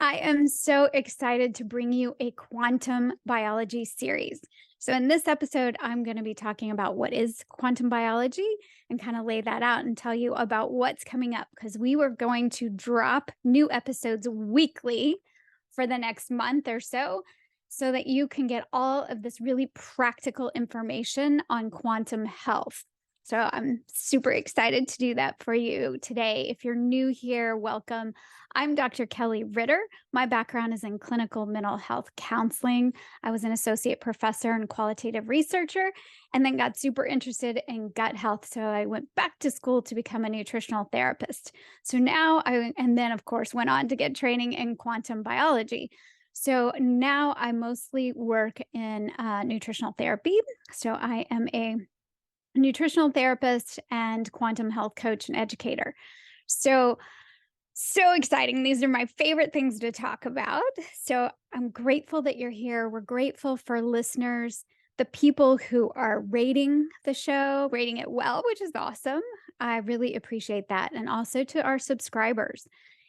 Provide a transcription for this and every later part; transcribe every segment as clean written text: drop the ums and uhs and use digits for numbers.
I am so excited to bring you a quantum biology series. So, in this episode, I'm going to be talking about what is quantum biology and kind of lay that out and tell you about what's coming up because we were going to drop new episodes weekly for the next month or so that you can get all of this really practical information on quantum health. So, I'm super excited to do that for you today. If you're new here, welcome. I'm Dr. Kelli Ritter. My background is in clinical mental health counseling. I was an associate professor and qualitative researcher, and then got super interested in gut health. So I went back to school to become a nutritional therapist. And then, of course, went on to get training in quantum biology. So now I mostly work in nutritional therapy. So I am a nutritional therapist and quantum health coach and educator. So exciting. These are my favorite things to talk about. So I'm grateful that you're here. We're grateful for listeners, the people who are rating the show, rating it well, which is awesome. I really appreciate that. And also to our subscribers.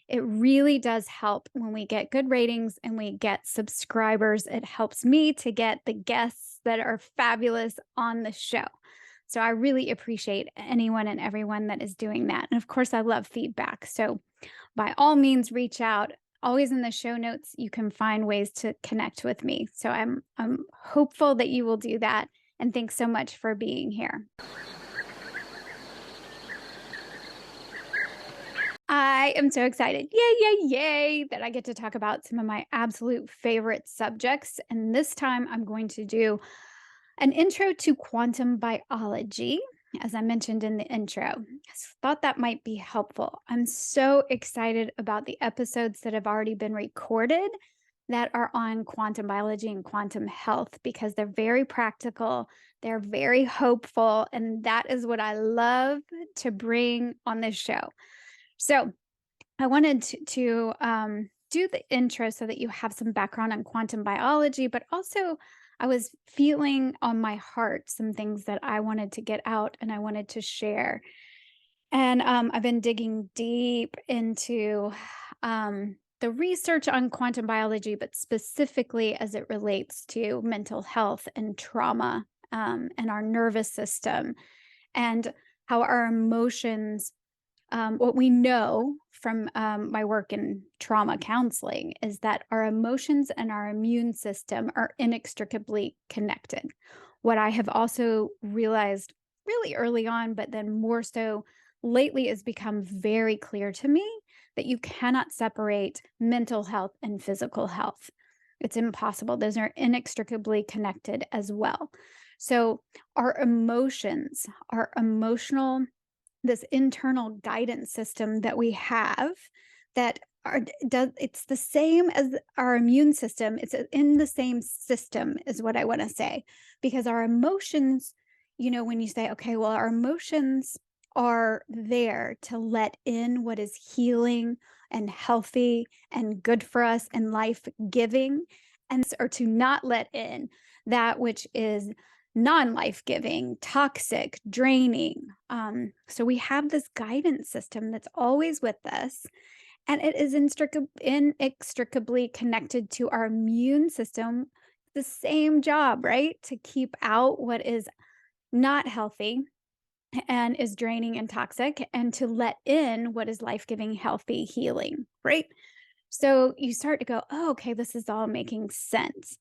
It really does help when we get good ratings and we get subscribers. It helps me to get the guests that are fabulous on the show. So I really appreciate anyone and everyone that is doing that. And of course, I love feedback. So by all means, reach out. Always in the show notes, you can find ways to connect with me. So I'm hopeful that you will do that. And thanks so much for being here. I am so excited. Yay, that I get to talk about some of my absolute favorite subjects. And this time I'm going to do an intro to quantum biology, as I mentioned in the intro. I thought that might be helpful. I'm so excited about the episodes that have already been recorded that are on quantum biology and quantum health because they're very practical, they're very hopeful, and that is what I love to bring on this show. So I wanted to do the intro so that you have some background on quantum biology, but also I was feeling on my heart some things that I wanted to get out and I wanted to share. And I've been digging deep into the research on quantum biology, but specifically as it relates to mental health and trauma and our nervous system and how our emotions what we know from my work in trauma counseling is that our emotions and our immune system are inextricably connected. What I have also realized really early on, but then more so lately, has become very clear to me that you cannot separate mental health and physical health. It's impossible. Those are inextricably connected as well. So our emotions, our emotional this internal guidance system that we have it's the same as our immune system. It's in the same system is what I want to say, because our emotions, when you say, okay, well, our emotions are there to let in what is healing and healthy and good for us and life-giving, or to not let in that which is non-life-giving, toxic, draining. So we have this guidance system that's always with us, and it is inextricably connected to our immune system. The same job, right? To keep out what is not healthy and is draining and toxic, and to let in what is life-giving, healthy, healing, right? So you start to go, oh, okay, this is all making sense.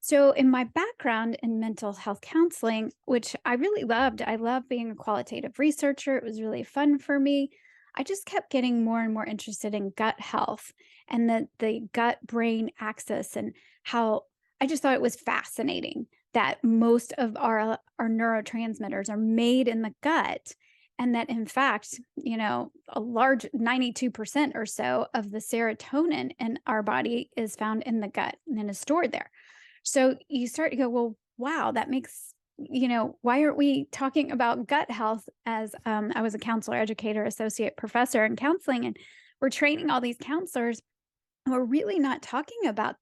So in my background in mental health counseling, which I really loved, I love being a qualitative researcher. It was really fun for me. I just kept getting more and more interested in gut health and the gut-brain axis, and how I just thought it was fascinating that most of our neurotransmitters are made in the gut. And that, in fact, a large 92% or so of the serotonin in our body is found in the gut and then is stored there. So you start to go, well, wow, that makes, why aren't we talking about gut health as I was a counselor, educator, associate professor in counseling, and we're training all these counselors, and we're really not talking about,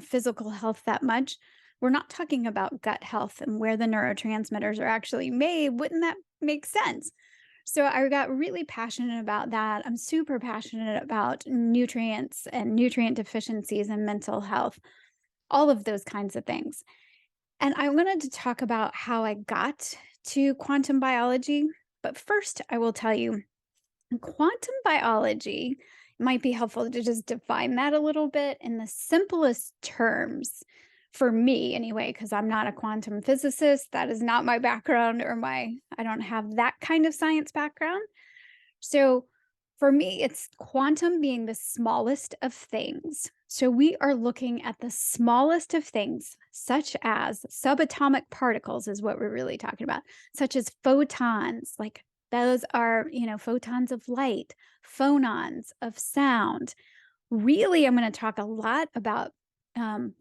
physical health that much. We're not talking about gut health and where the neurotransmitters are actually made. Wouldn't that make sense? So I got really passionate about that. I'm super passionate about nutrients and nutrient deficiencies and mental health, all of those kinds of things. And I wanted to talk about how I got to quantum biology. But first, I will tell you quantum biology might be helpful to just define that a little bit in the simplest terms for me, anyway, because I'm not a quantum physicist. That is not my background or I don't have that kind of science background. So for me, it's quantum being the smallest of things. So we are looking at the smallest of things, such as subatomic particles, is what we're really talking about, such as photons, like those are, photons of light, phonons of sound. Really, I'm going to talk a lot about um,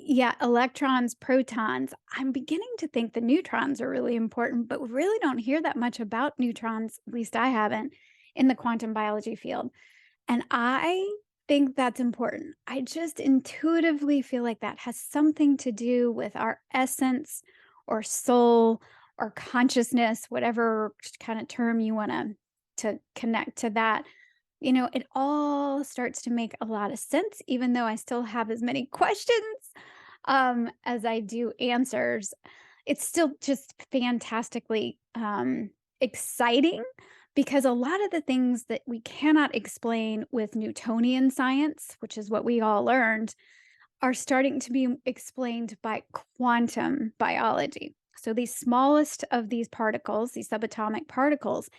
yeah, electrons, protons. I'm beginning to think the neutrons are really important, but we really don't hear that much about neutrons, at least I haven't, in the quantum biology field. And I think that's important. I just intuitively feel like that has something to do with our essence or soul or consciousness, whatever kind of term you want to connect to that. It all starts to make a lot of sense, even though I still have as many questions as I do answers. It's still just fantastically exciting because a lot of the things that we cannot explain with Newtonian science, which is what we all learned, are starting to be explained by quantum biology. So, these smallest of these particles, these subatomic particles,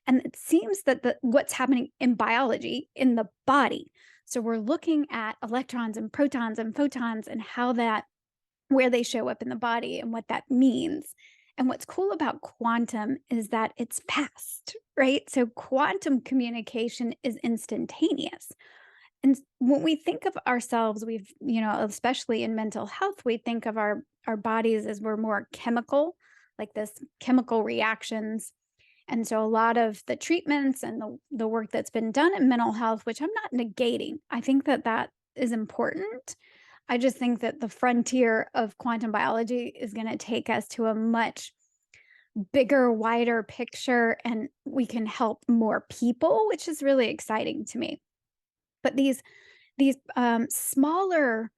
and it seems that what's happening in biology in the body. So we're looking at electrons and protons and photons and how that where they show up in the body and what that means. And what's cool about quantum is that it's fast, right? So quantum communication is instantaneous. And when we think of ourselves, especially in mental health, we think of our bodies as we're more chemical, like this chemical reactions, and so a lot of the treatments and the work that's been done in mental health, which I'm not negating, I think that that is important. I just think that the frontier of quantum biology is going to take us to a much bigger, wider picture, and we can help more people, which is really exciting to me. But these smaller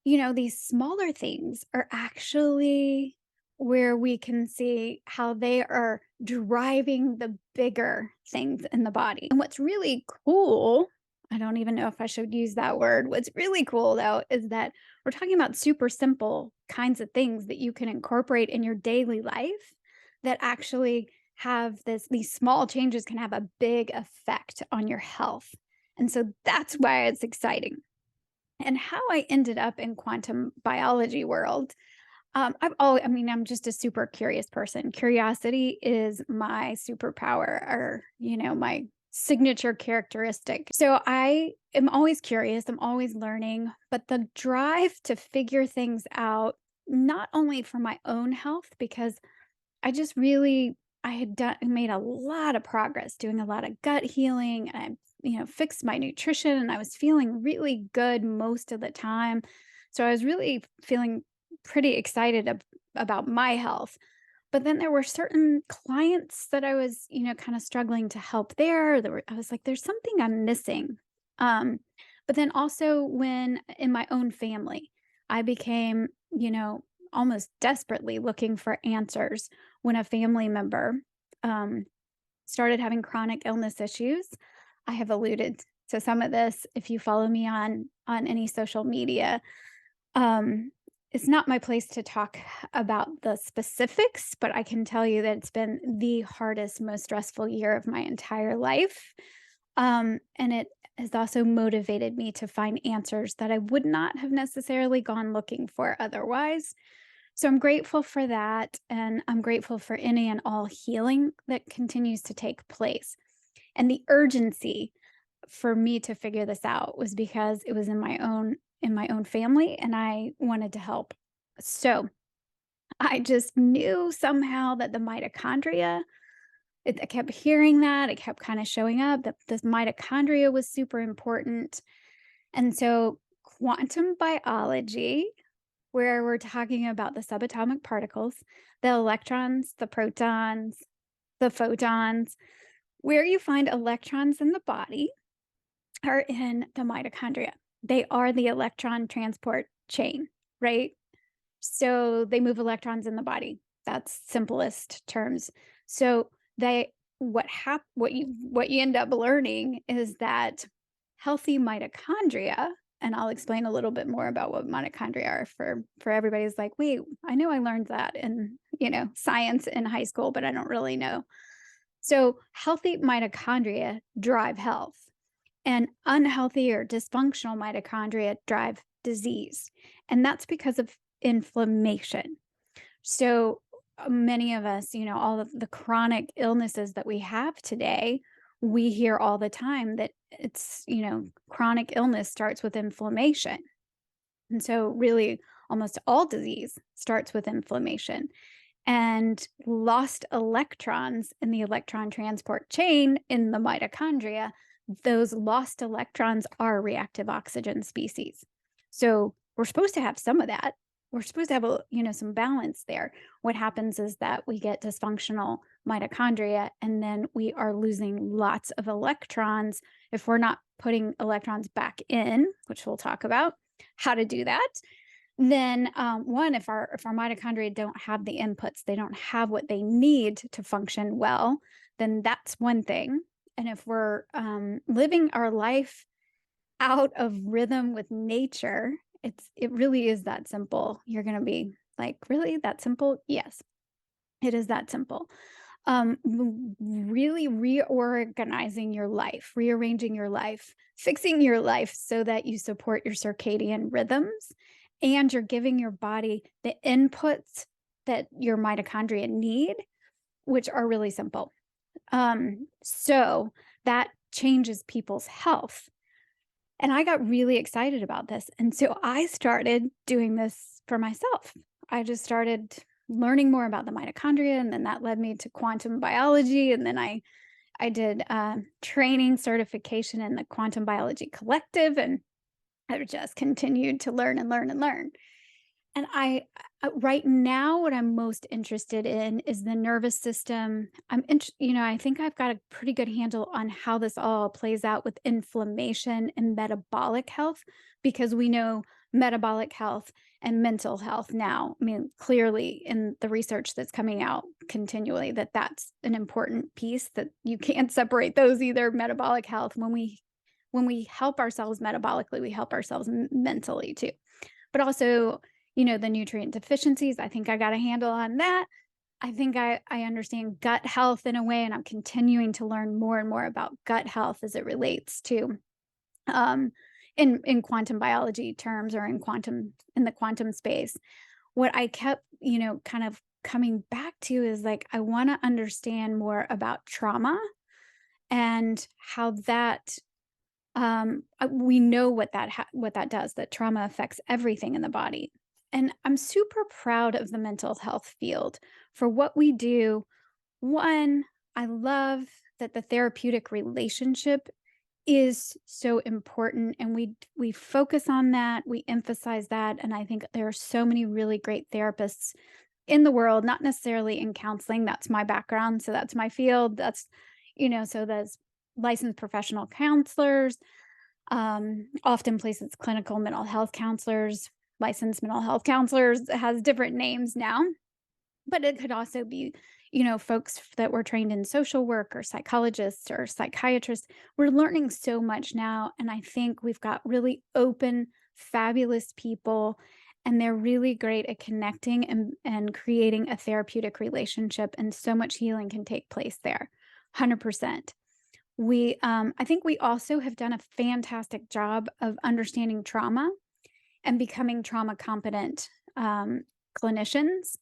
these smaller things are actually where we can see how they are driving the bigger things in the body. And what's really cool, I don't even know if I should use that word. What's really cool though is that we're talking about super simple kinds of things that you can incorporate in your daily life that actually have these small changes can have a big effect on your health. And so that's why it's exciting. And how I ended up in quantum biology world, I'm just a super curious person. Curiosity is my superpower or, my signature characteristic. So I am always curious, I'm always learning, but the drive to figure things out, not only for my own health, because I had made a lot of progress doing a lot of gut healing, and I, fixed my nutrition, and I was feeling really good most of the time. So I was really feeling pretty excited about my health. But then there were certain clients that I was, kind of struggling to help there. I was like, there's something I'm missing. Um, but then also when in my own family, I became, almost desperately looking for answers when a family member um, started having chronic illness issues. I have alluded to some of this if you follow me on any social media. Um, it's not my place to talk about the specifics, but I can tell you that it's been the hardest, most stressful year of my entire life. And it has also motivated me to find answers that I would not have necessarily gone looking for otherwise. So I'm grateful for that. And I'm grateful for any and all healing that continues to take place. And the urgency for me to figure this out was because it was in my own family and I wanted to help. So I just knew somehow that the mitochondria, I kept hearing that, it kept kind of showing up that this mitochondria was super important. And so quantum biology, where we're talking about the subatomic particles, the electrons, the protons, the photons. Where you find electrons in the body are in the mitochondria. They are the electron transport chain, right? So they move electrons in the body. That's simplest terms. So they what you end up learning is that healthy mitochondria, and I'll explain a little bit more about what mitochondria are for everybody's like, wait, I know I learned that in, science in high school, but I don't really know. So healthy mitochondria drive health, and unhealthy or dysfunctional mitochondria drive disease. And that's because of inflammation. So many of us, all of the chronic illnesses that we have today, we hear all the time that it's, chronic illness starts with inflammation. And so, really, almost all disease starts with inflammation. And lost electrons in the electron transport chain in the mitochondria, those lost electrons are reactive oxygen species. So we're supposed to have some of that. We're supposed to have some balance there. What happens is that we get dysfunctional mitochondria, and then we are losing lots of electrons if we're not putting electrons back in, which we'll talk about how to do that. Then one, if our mitochondria don't have the inputs, they don't have what they need to function well, then that's one thing. And if we're living our life out of rhythm with nature, it really is that simple. You're going to be like, really that simple? Yes, it is that simple. Really reorganizing your life, rearranging your life, fixing your life so that you support your circadian rhythms, and you're giving your body the inputs that your mitochondria need, which are really simple. So that changes people's health. And I got really excited about this. And so I started doing this for myself. I just started learning more about the mitochondria, and then that led me to quantum biology. And then I did training certification in the Quantum Biology Collective, and I just continued to learn and learn and learn. And right now, what I'm most interested in is the nervous system. I think I've got a pretty good handle on how this all plays out with inflammation and metabolic health, because we know metabolic health and mental health now. I mean, clearly in the research that's coming out continually, that's an important piece, that you can't separate those either. Metabolic health, when we help ourselves metabolically, we help ourselves mentally too. But also, the nutrient deficiencies, I think I got a handle on that. I think I understand gut health in a way, and I'm continuing to learn more and more about gut health as it relates to in quantum biology terms, or in the quantum space. What I kept, kind of coming back to is like, I want to understand more about trauma and how that we know what that does, that trauma affects everything in the body. And I'm super proud of the mental health field for what we do. One, I love that the therapeutic relationship is so important, and we focus on that, we emphasize that, and I think there are so many really great therapists in the world, not necessarily in counseling. That's my background, so that's my field. That's, so there's licensed professional counselors, often places clinical mental health counselors, licensed mental health counselors. It has different names now, but it could also be, folks that were trained in social work, or psychologists, or psychiatrists. We're learning so much now, and I think we've got really open, fabulous people, and they're really great at connecting and creating a therapeutic relationship, and so much healing can take place there. 100%. I think we also have done a fantastic job of understanding trauma and becoming trauma competent clinicians.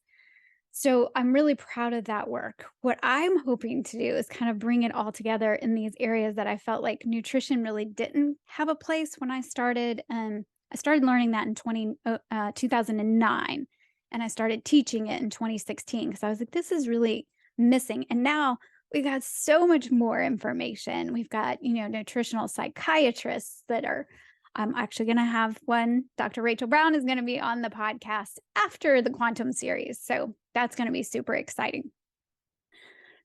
So I'm really proud of that work. What I'm hoping to do is kind of bring it all together in these areas that I felt like nutrition really didn't have a place when I started. I started learning that in 2009, and I started teaching it in 2016, because I was like, this is really missing. And now we've got so much more information. We've got, nutritional psychiatrists that are, I'm actually going to have one. Dr. Rachel Brown is going to be on the podcast after the quantum series. So that's going to be super exciting.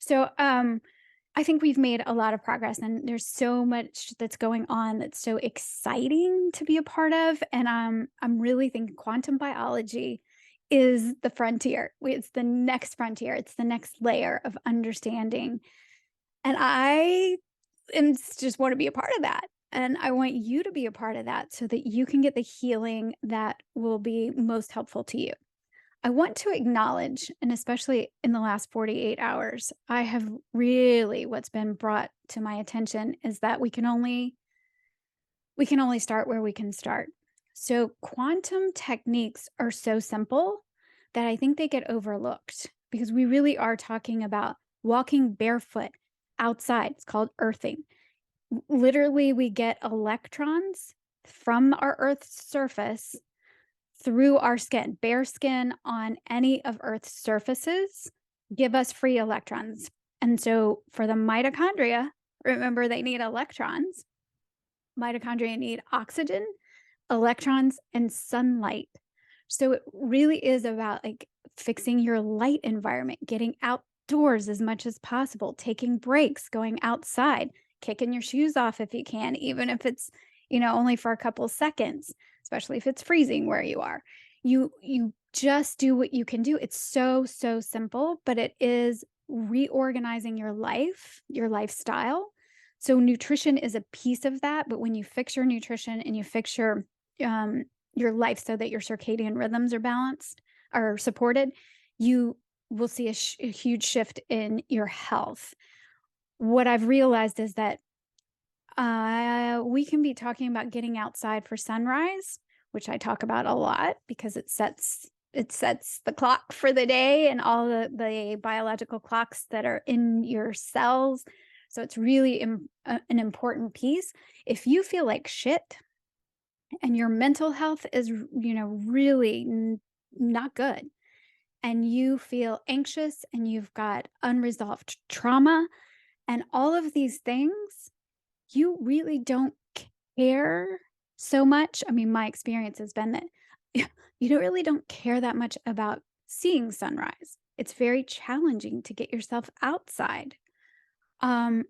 So, I think we've made a lot of progress, and there's so much that's going on that's so exciting to be a part of. And I'm really thinking quantum biology is the frontier. It's the next frontier. It's the next layer of understanding. And just want to be a part of that. And I want you to be a part of that so that you can get the healing that will be most helpful to you. I want to acknowledge, and especially in the last 48 hours, I have really what's been brought to my attention is that we can only start where we can start. So quantum techniques are so simple that I think they get overlooked because we really are talking about walking barefoot outside. It's called earthing. Literally, we get electrons from our Earth's surface through our skin. Bare skin on any of Earth's surfaces give us free electrons. And so for the mitochondria, remember they need electrons. Mitochondria need oxygen, electrons, and sunlight. So it really is about like fixing your light environment, getting outdoors as much as possible, taking breaks, going outside, kicking your shoes off if you can, even if it's, only for a couple seconds, especially if it's freezing where you are. You just do what you can do. It's so, so simple, but it is reorganizing your life, your lifestyle. So nutrition is a piece of that, but when you fix your nutrition and you fix your life so that your circadian rhythms are balanced or supported, you will see a huge shift in your health. What I've realized is that we can be talking about getting outside for sunrise, which I talk about a lot because it sets the clock for the day and all the biological clocks that are in your cells. So it's really an important piece. If you feel like shit and your mental health is, really not good, and you feel anxious and you've got unresolved trauma and all of these things, you really don't care so much. I mean, my experience has been that you don't care that much about seeing sunrise. It's very challenging to get yourself outside.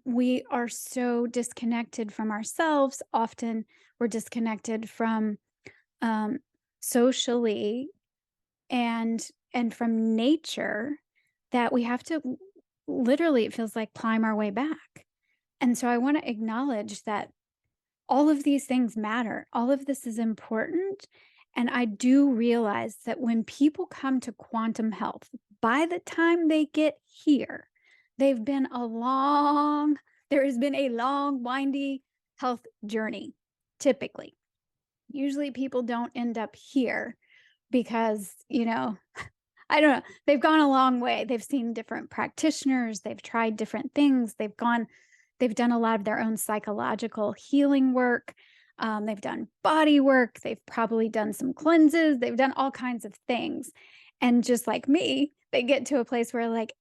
We are so disconnected from ourselves. Often we're disconnected from um, socially and from nature that we have to literally, it feels like, climb our way back. And so I want to acknowledge that all of these things matter. All of this is important. And I do realize that when people come to quantum health, by the time they get here, they've been there has been a long, windy health journey, typically. Usually people don't end up here because, I don't know, they've gone a long way. They've seen different practitioners, they've tried different things, they've done a lot of their own psychological healing work. They've done body work. They've probably done some cleanses. They've done all kinds of things. And just like me, they get to a place where, like,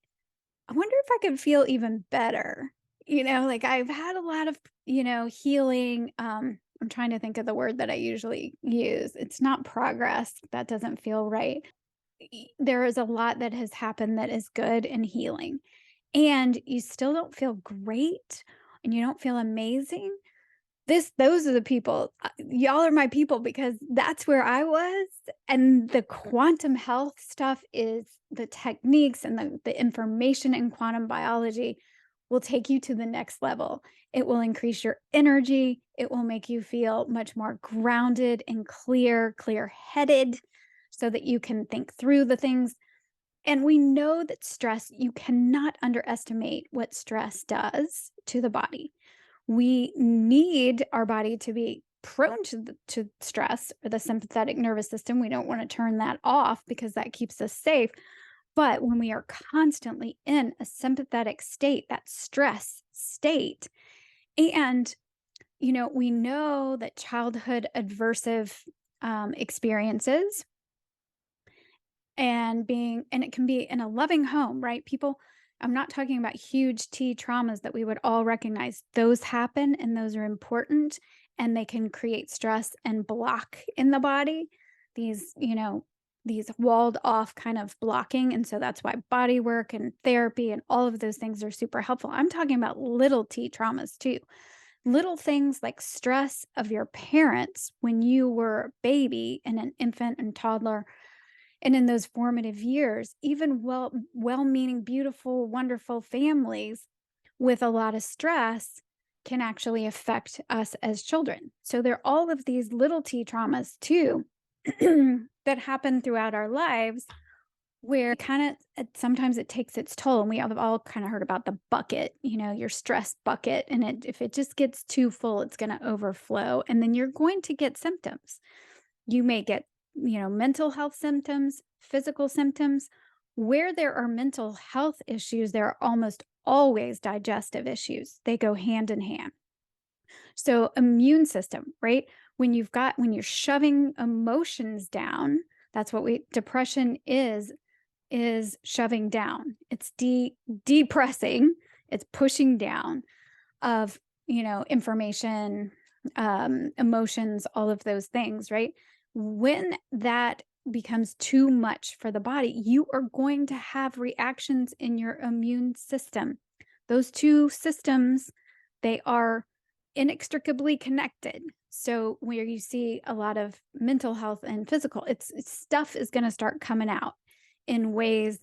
I wonder if I could feel even better. Like I've had a lot of, healing. I'm trying to think of the word that I usually use. It's not progress. That doesn't feel right. There is a lot that has happened that is good and healing, and you still don't feel great and you don't feel amazing. Those are the people. Y'all are my people because that's where I was. And the quantum health stuff is the techniques and the information in quantum biology will take you to the next level. It will increase your energy. It will make you feel much more grounded and clear-headed so that you can think through the things. And we know that stress, you cannot underestimate what stress does to the body. We need our body to be prone to stress, or the sympathetic nervous system. We don't want to turn that off because that keeps us safe. But when we are constantly in a sympathetic state, that stress state, and we know that childhood adversive experiences and it can be in a loving home, right? I'm not talking about huge T traumas that we would all recognize. Those happen and those are important, and they can create stress and block in the body. These, these walled off kind of blocking. And so that's why body work and therapy and all of those things are super helpful. I'm talking about little t traumas too. Little things like stress of your parents when you were a baby and an infant and toddler and in those formative years, even well-meaning, beautiful, wonderful families with a lot of stress can actually affect us as children. So there are all of these little t traumas too that happen throughout our lives where kind of sometimes it takes its toll. And we have all kind of heard about the bucket, your stress bucket. And if it just gets too full, it's going to overflow. And then you're going to get symptoms. You may get, mental health symptoms, physical symptoms. Where there are mental health issues, there are almost always digestive issues. They go hand in hand. So, immune system, right? When you're shoving emotions down, that's what depression is shoving down. It's depressing, it's pushing down of, information, emotions, all of those things, right? When that becomes too much for the body, you are going to have reactions in your immune system. Those two systems, they are inextricably connected. So where you see a lot of mental health and physical, it's stuff is going to start coming out in ways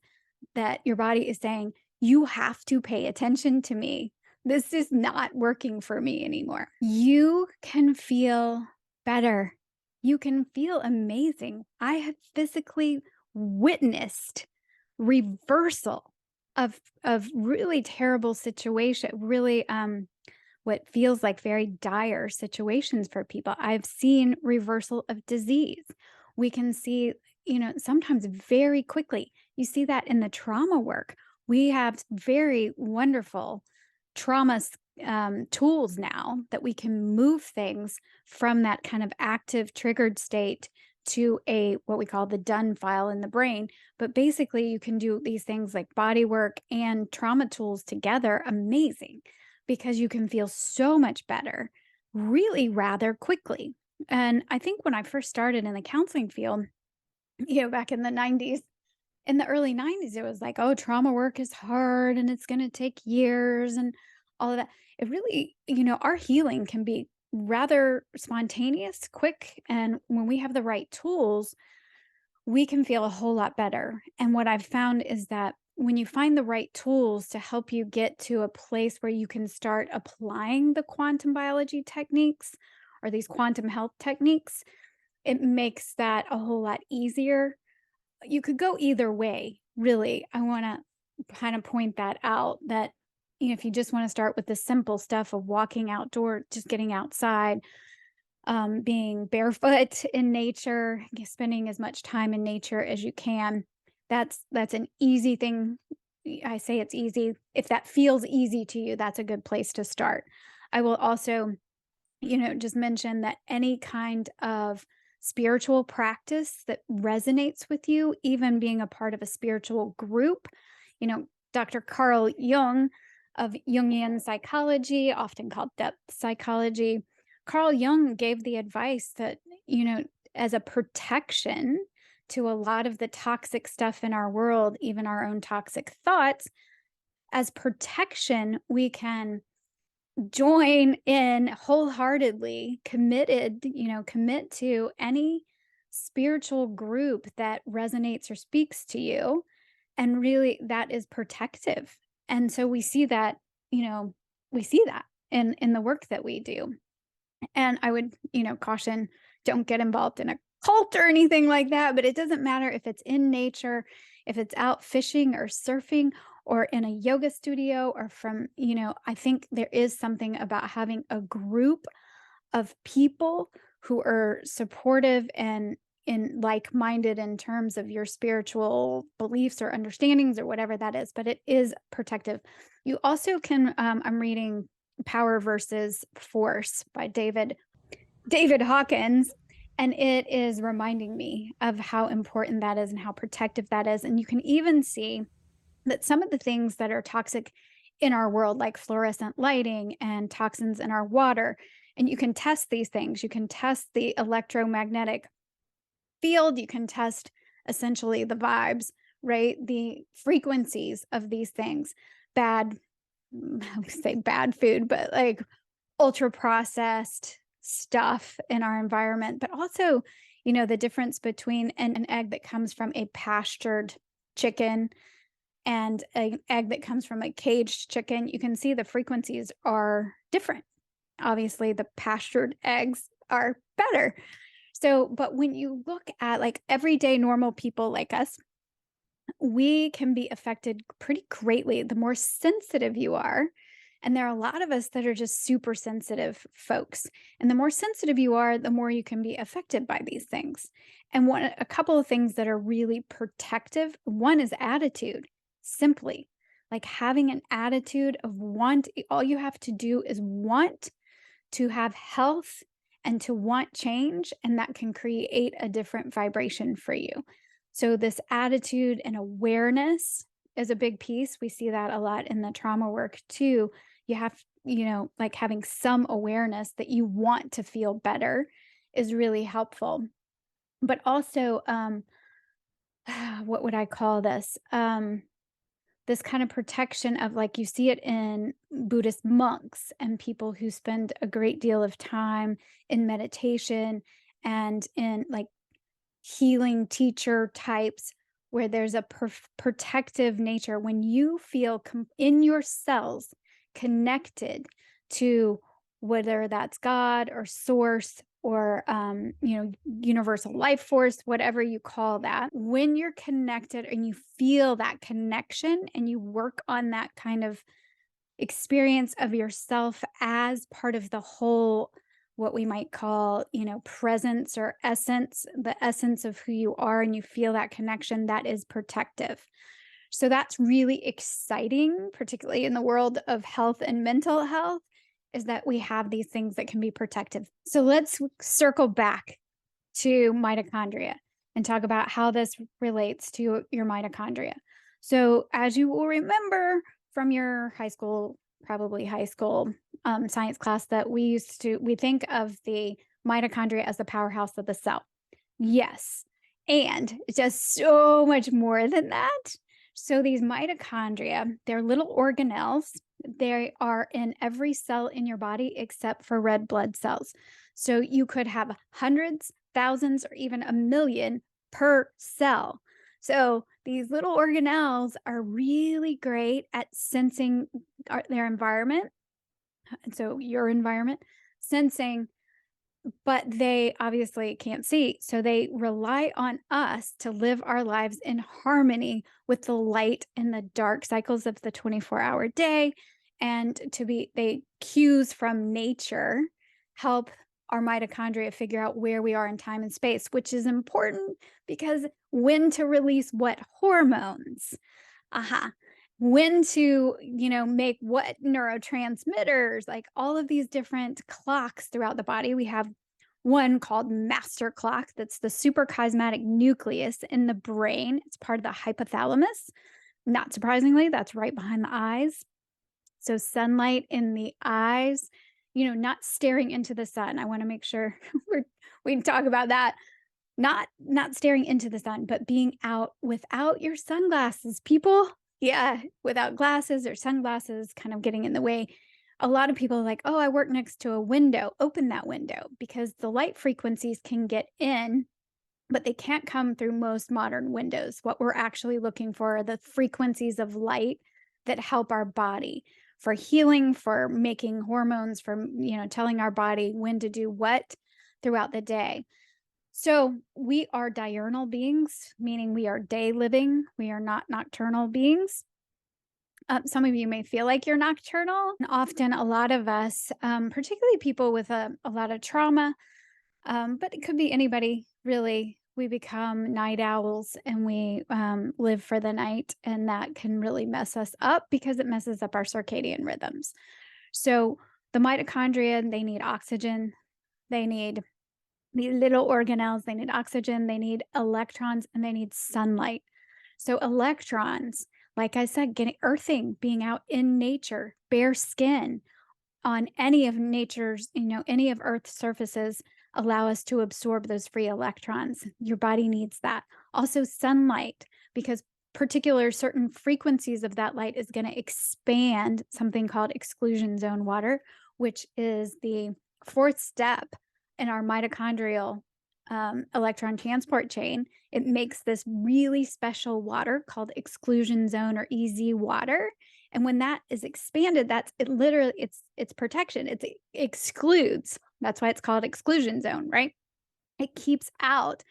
that your body is saying, you have to pay attention to me. This is not working for me anymore. You can feel better. You can feel amazing. I have physically witnessed reversal of really terrible situation, really what feels like very dire situations for people. I've seen reversal of disease. We can see, sometimes very quickly. You see that in the trauma work. We have very wonderful trauma tools now that we can move things from that kind of active triggered state to a what we call the done file in the brain. But basically, you can do these things like body work and trauma tools together. Amazing, because you can feel so much better really rather quickly. And I think when I first started in the counseling field, back in the 90s, in the early 90s, it was like, oh, trauma work is hard and it's going to take years and all of that. It really, our healing can be rather spontaneous, quick. And when we have the right tools, we can feel a whole lot better. And what I've found is that when you find the right tools to help you get to a place where you can start applying the quantum biology techniques or these quantum health techniques, it makes that a whole lot easier. You could go either way, really. I want to kind of point that out that if you just want to start with the simple stuff of walking outdoor, just getting outside, being barefoot in nature, spending as much time in nature as you can. That's an easy thing. I say it's easy. If that feels easy to you, that's a good place to start. I will also, just mention that any kind of spiritual practice that resonates with you, even being a part of a spiritual group, Dr. Carl Jung of Jungian psychology, often called depth psychology, Carl Jung gave the advice that, as a protection to a lot of the toxic stuff in our world, even our own toxic thoughts, as protection, we can join in wholeheartedly, commit to any spiritual group that resonates or speaks to you. And really, that is protective. And so we see that, in the work that we do. And I would, caution, don't get involved in a cult or anything like that, but it doesn't matter if it's in nature, if it's out fishing or surfing or in a yoga studio or from, I think there is something about having a group of people who are supportive and in like-minded in terms of your spiritual beliefs or understandings or whatever that is, but it is protective. You also can, I'm reading Power versus Force by David Hawkins, and it is reminding me of how important that is and how protective that is. And you can even see that some of the things that are toxic in our world, like fluorescent lighting and toxins in our water, and you can test these things. You can test the electromagnetic field, you can test essentially the vibes, right? The frequencies of these things. Bad, I would say bad food, but like ultra processed stuff in our environment, but also, the difference between an egg that comes from a pastured chicken and an egg that comes from a caged chicken. You can see the frequencies are different. Obviously, the pastured eggs are better. So, but when you look at like everyday normal people like us, we can be affected pretty greatly the more sensitive you are. And there are a lot of us that are just super sensitive folks. And the more sensitive you are, the more you can be affected by these things. And a couple of things that are really protective, one is attitude, simply like having an attitude of want. All you have to do is want to have health and to want change, and that can create a different vibration for you. So, this attitude and awareness is a big piece. We see that a lot in the trauma work too. You have, like having some awareness that you want to feel better is really helpful. But also, what would I call this? This kind of protection of like you see it in Buddhist monks and people who spend a great deal of time in meditation and in like healing teacher types where there's a protective nature when you feel in your cells connected to whether that's God or source or universal life force, whatever you call that. When you're connected and you feel that connection and you work on that kind of experience of yourself as part of the whole, what we might call, presence or essence, the essence of who you are, and you feel that connection, that is protective. So that's really exciting, particularly in the world of health and mental health, is that we have these things that can be protective. So let's circle back to mitochondria and talk about how this relates to your mitochondria. So, as you will remember from your high school, probably high school science class, that we think of the mitochondria as the powerhouse of the cell. Yes. And it's just so much more than that. So these mitochondria, they're little organelles. They are in every cell in your body except for red blood cells. So you could have hundreds, thousands, or even a million per cell. So these little organelles are really great at sensing their environment. And so your environment, sensing, but they obviously can't see. So they rely on us to live our lives in harmony with the light and the dark cycles of the 24-hour day. And they cues from nature help our mitochondria figure out where we are in time and space, which is important because when to release what hormones. Aha. When to, make what neurotransmitters, like all of these different clocks throughout the body. We have one called master clock that's the suprachiasmatic nucleus in the brain. It's part of the hypothalamus. Not surprisingly, that's right behind the eyes. So sunlight in the eyes, not staring into the sun. I want to make sure we talk about that. Not staring into the sun, but being out without your sunglasses, people. Yeah, without glasses or sunglasses kind of getting in the way. A lot of people are like, "Oh, I work next to a window." Open that window because the light frequencies can get in, but they can't come through most modern windows. What we're actually looking for are the frequencies of light that help our body for healing, for making hormones, for, telling our body when to do what throughout the day. So we are diurnal beings, meaning we are day living. We are not nocturnal beings. Some of you may feel like you're nocturnal. And often, a lot of us, particularly people with a lot of trauma, but it could be anybody really, we become night owls and we live for the night. And that can really mess us up because it messes up our circadian rhythms. So the mitochondria, they need oxygen. They need these little organelles, they need oxygen, they need electrons, and they need sunlight. So electrons, like I said, getting earthing, being out in nature, bare skin on any of nature's, any of Earth's surfaces, allow us to absorb those free electrons. Your body needs that. Also, sunlight, because particular certain frequencies of that light is going to expand something called exclusion zone water, which is the fourth step in our mitochondrial electron transport chain. It makes this really special water called exclusion zone or EZ water. And when that is expanded, that's it literally it's protection. It excludes. That's why it's called exclusion zone, right? It keeps out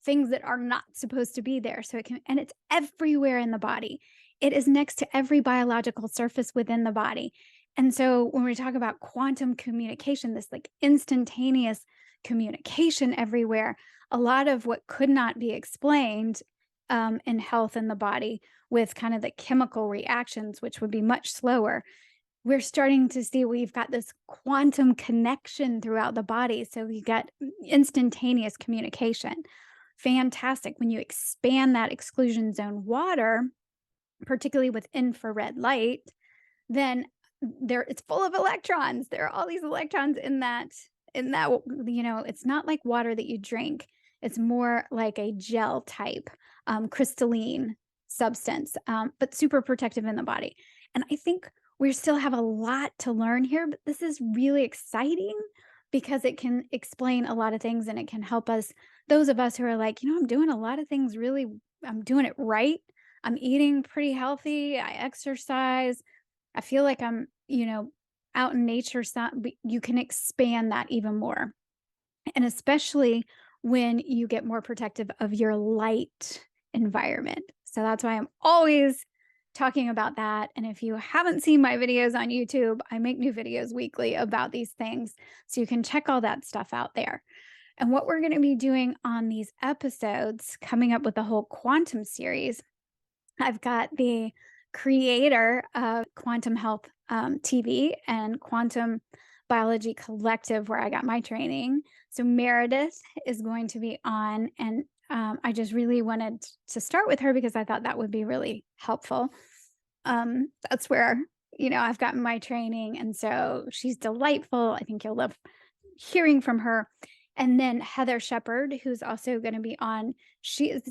things that are not supposed to be there. So it can, and it's everywhere in the body. It is next to every biological surface within the body. And so when we talk about quantum communication, this like instantaneous communication everywhere, a lot of what could not be explained in health in the body with kind of the chemical reactions, which would be much slower, we're starting to see we've got this quantum connection throughout the body. So you get instantaneous communication. Fantastic. When you expand that exclusion zone water, particularly with infrared light, then it's full of electrons. There are all these electrons in that, it's not like water that you drink. It's more like a gel type, crystalline substance, but super protective in the body. And I think we still have a lot to learn here, but this is really exciting because it can explain a lot of things and it can help us, those of us who are like, I'm doing a lot of things really, I'm doing it right. I'm eating pretty healthy. I exercise. I feel like I'm, out in nature. You can expand that even more. And especially when you get more protective of your light environment. So that's why I'm always talking about that. And if you haven't seen my videos on YouTube, I make new videos weekly about these things. So you can check all that stuff out there. And what we're going to be doing on these episodes, coming up with the whole quantum series, I've got the creator of Quantum Health TV and Quantum Biology Collective, where I got my training. So Meredith is going to be on, and I just really wanted to start with her because I thought that would be really helpful. That's where, I've gotten my training. And so she's delightful. I think you'll love hearing from her. And then Heather Shepard, who's also going to be on, she has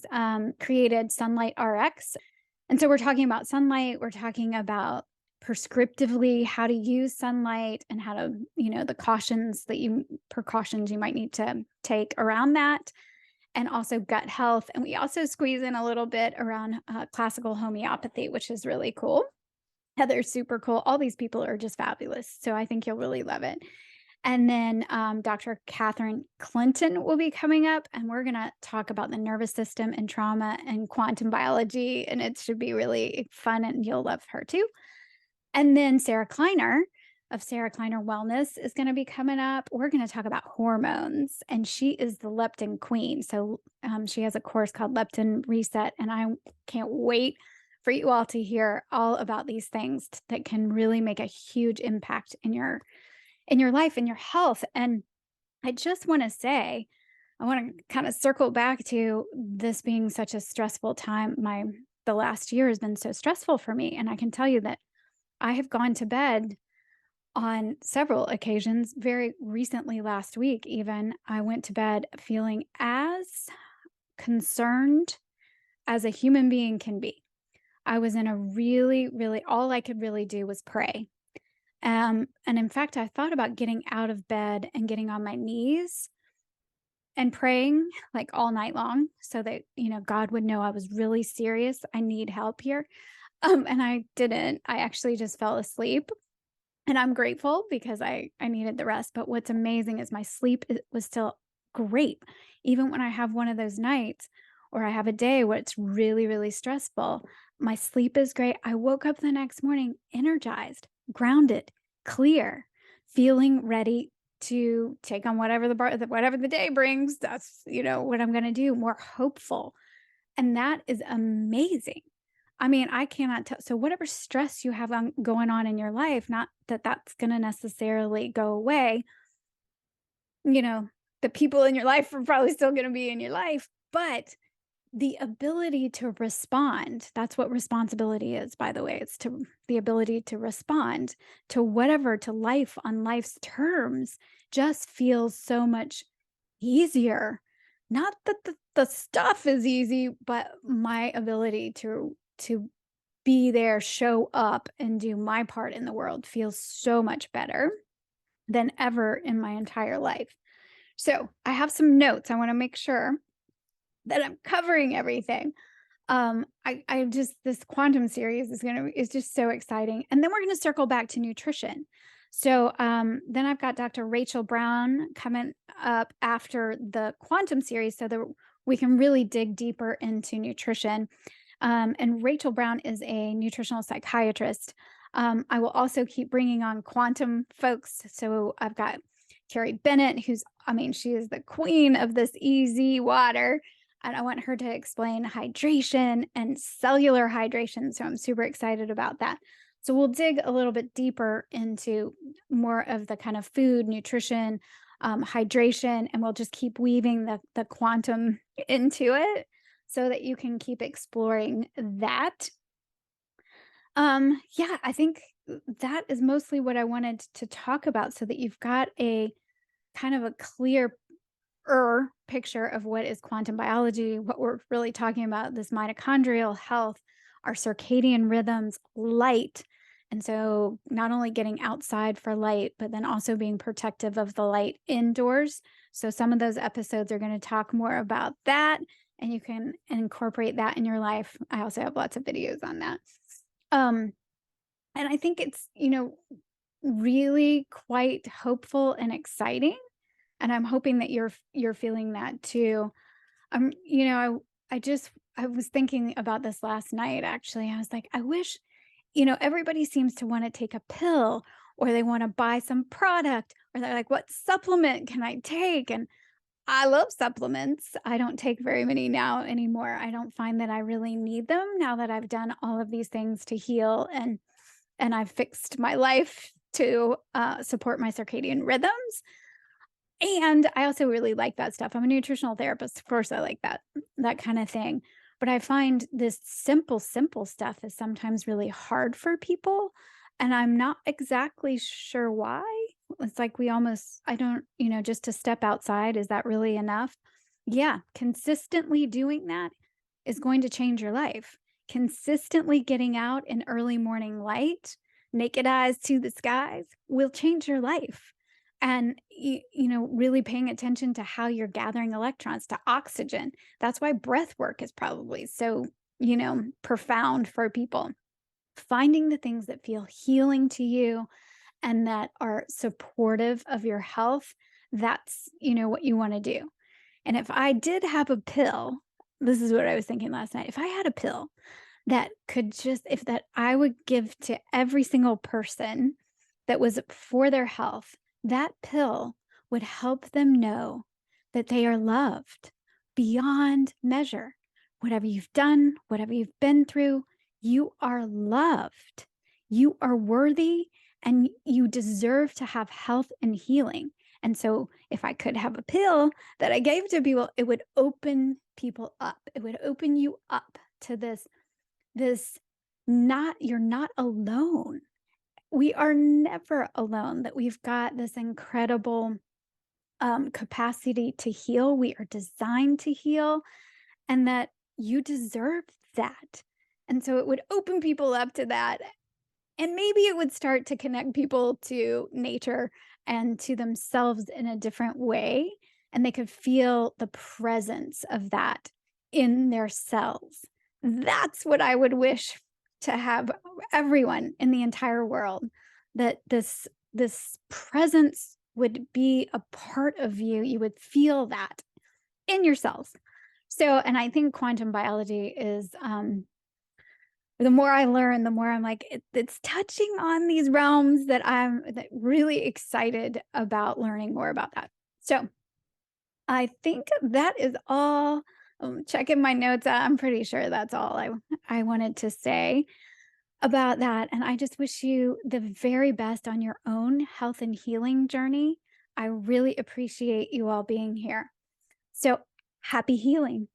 created Sunlight RX. And so we're talking about sunlight. We're talking about prescriptively how to use sunlight and how to, the precautions you might need to take around that, and also gut health. And we also squeeze in a little bit around classical homeopathy, which is really cool. Heather's super cool. All these people are just fabulous. So I think you'll really love it. And then Dr. Catherine Clinton will be coming up, and we're going to talk about the nervous system and trauma and quantum biology. And it should be really fun, and you'll love her too. And then Sarah Kleiner of Sarah Kleiner Wellness is going to be coming up. We're going to talk about hormones, and she is the leptin queen. So she has a course called Leptin Reset, and I can't wait for you all to hear all about these things that can really make a huge impact in your life and your health. And I just want to say, I want to kind of circle back to this being such a stressful time. The last year has been so stressful for me. And I can tell you that I have gone to bed on several occasions. Very recently, last week, even, I went to bed feeling as concerned as a human being can be. I was in a really, really, all I could really do was pray. And in fact, I thought about getting out of bed and getting on my knees and praying like all night long so that, God would know I was really serious. I need help here. And I didn't. I actually just fell asleep, and I'm grateful because I needed the rest. But what's amazing is my sleep was still great. Even when I have one of those nights or I have a day where it's really, really stressful, my sleep is great. I woke up the next morning energized, grounded, clear, feeling ready to take on whatever the day brings. That's, what I'm going to do, more hopeful. And that is amazing. I mean, I cannot tell. So whatever stress you have going on in your life, not that that's going to necessarily go away. The people in your life are probably still going to be in your life, but the ability to respond, that's what responsibility is, by the way. It's the ability to respond to life on life's terms just feels so much easier. Not that the stuff is easy, but my ability to be there, show up, and do my part in the world feels so much better than ever in my entire life. So, I have some notes. I wanna make sure that I'm covering everything. I just this quantum series is just so exciting. And then we're gonna circle back to nutrition. So then I've got Dr. Rachel Brown coming up after the quantum series so that we can really dig deeper into nutrition. And Rachel Brown is a nutritional psychiatrist. I will also keep bringing on quantum folks. So I've got Carrie Bennett, I mean, she is the queen of this easy water. And I want her to explain hydration and cellular hydration. So I'm super excited about that. So we'll dig a little bit deeper into more of the kind of food, nutrition, hydration, and we'll just keep weaving the quantum into it so that you can keep exploring that. Yeah, I think that is mostly what I wanted to talk about so that you've got a kind of a clear picture of what is quantum biology, what we're really talking about, this mitochondrial health, our circadian rhythms, light. And so, not only getting outside for light, but then also being protective of the light indoors. So, some of those episodes are going to talk more about that, and you can incorporate that in your life. I also have lots of videos on that. Um, and I think it's, really quite hopeful and exciting, and I'm hoping that you're feeling that too. I was thinking about this last night actually. I was like, I wish, everybody seems to want to take a pill or they want to buy some product or they're like, what supplement can I take? And I love supplements. I don't take very many now anymore. I don't find that I really need them now that I've done all of these things to heal and I've fixed my life to support my circadian rhythms. And I also really like that stuff. I'm a nutritional therapist. Of course, I like that kind of thing. But I find this simple stuff is sometimes really hard for people. And I'm not exactly sure why. It's like I don't, just to step outside, is that really enough? Yeah, consistently doing that is going to change your life. Consistently getting out in early morning light, naked eyes to the skies will change your life and really paying attention to how you're gathering electrons to oxygen. That's why breath work is probably so profound for people. Finding the things that feel healing to you and that are supportive of your health, that's what you want to do. And if I did have a pill, this is what I was thinking last night. If I had a pill that could just if that I would give to every single person that was for their health, that pill would help them know that they are loved beyond measure. Whatever you've done, whatever you've been through, you are loved. You are worthy and you deserve to have health and healing. And so, if I could have a pill that I gave to people, it would open people up. It would open you up to this not you're not alone. We are never alone, that we've got this incredible capacity to heal. We are designed to heal, and that you deserve that. And so it would open people up to that. And maybe it would start to connect people to nature and to themselves in a different way. And they could feel the presence of that in their cells. That's what I would wish to have everyone in the entire world, that this presence would be a part of you. You would feel that in yourself. So, and I think quantum biology is the more I learn, the more I'm like, it's touching on these realms that really excited about learning more about that. So I think that is all. Checking my notes out, I'm pretty sure that's all I wanted to say about that. And I just wish you the very best on your own health and healing journey. I really appreciate you all being here. So happy healing.